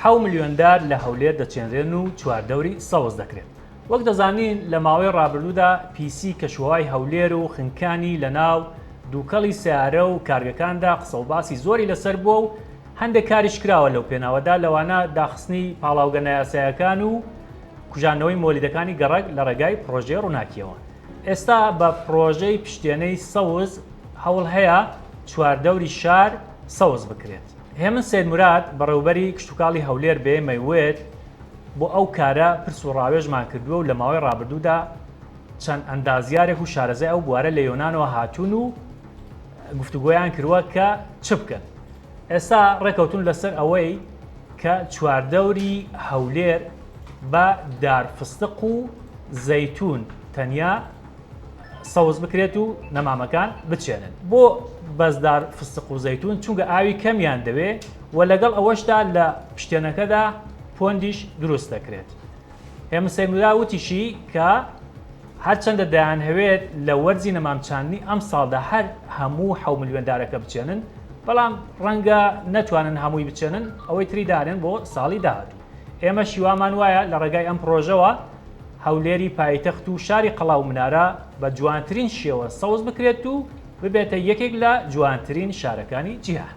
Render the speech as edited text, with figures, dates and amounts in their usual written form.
7 ملیۆندار لە هەولێر دەچێنرێن و چواردەوری سەوز دەکرێت. وەک دەزانین لە ماوەی ڕابردوودا پیسی کەشوهای هەولێر و خنکانی لە ناو دووکەڵی سیارە و کارگەکاندا قسە و باسی زۆری لەسەر بووە و هەندێک کاریش کراوە لەو پێناوەدا، لەوانە داخستنی پاڵاوگەنە یاساییەکان و کوژانەوەی مۆلیدەکانی گەڕک لە ڕێگای پرۆژەی ڕووناکیەوە. ئێستا بە پرۆژەی پشتێنەی سەوز هەوڵ هەیە چواردەوری شار سەوز بکرێت. هێمن سەیدموراد بەڕێوەبەری کشتوکاڵی هەولێر بە ئێمەوێت بۆ ئەو کارە پرس و ڕاوێژمان کردووە و لە ماوەی ڕابردوودا چەند ئەندازیارێک و شارەزای ئەو بوارە لە یۆنانەوە هاتوون و گفتوگۆیان کردووە کە چ بکەن. ئێستا ڕێکەوتون لەسەر ئەوەی کە چواردەوری هەولێر بە دارفستق و زەیتون تەنیا سەوز بکرێت و نەمامەکان بچێنن. بۆ بەزدار فستق و زەیتون چونکە ئاوی کەمیان دەوێت و لەگەڵ ئەوەشدا لە پشتێنەکەدا پۆندیش دروست دەکرێت. هێمن سەیدموراد وتیشی کە هەرچەندە دەیانهەوێت لە وەرزی نەمامچاندنی ئەم ساڵدا هەر هەموو 7 ملیۆندارەکە بچێنن، بەڵام ڕەنگە نەتوانن هەمووی بچێنن، ئەوەی تری دارێن بۆ ساڵی داهاتوو. ئێمە شیوامان وایە لە ڕێگای ئەم پرۆژەوە هەولێری پایتەخت و شاری قەڵاو منارە بە جوانترین شێوە سەوز بکرێت و ببێتە یەکێک لە جوانترین شارەکانی جیهان.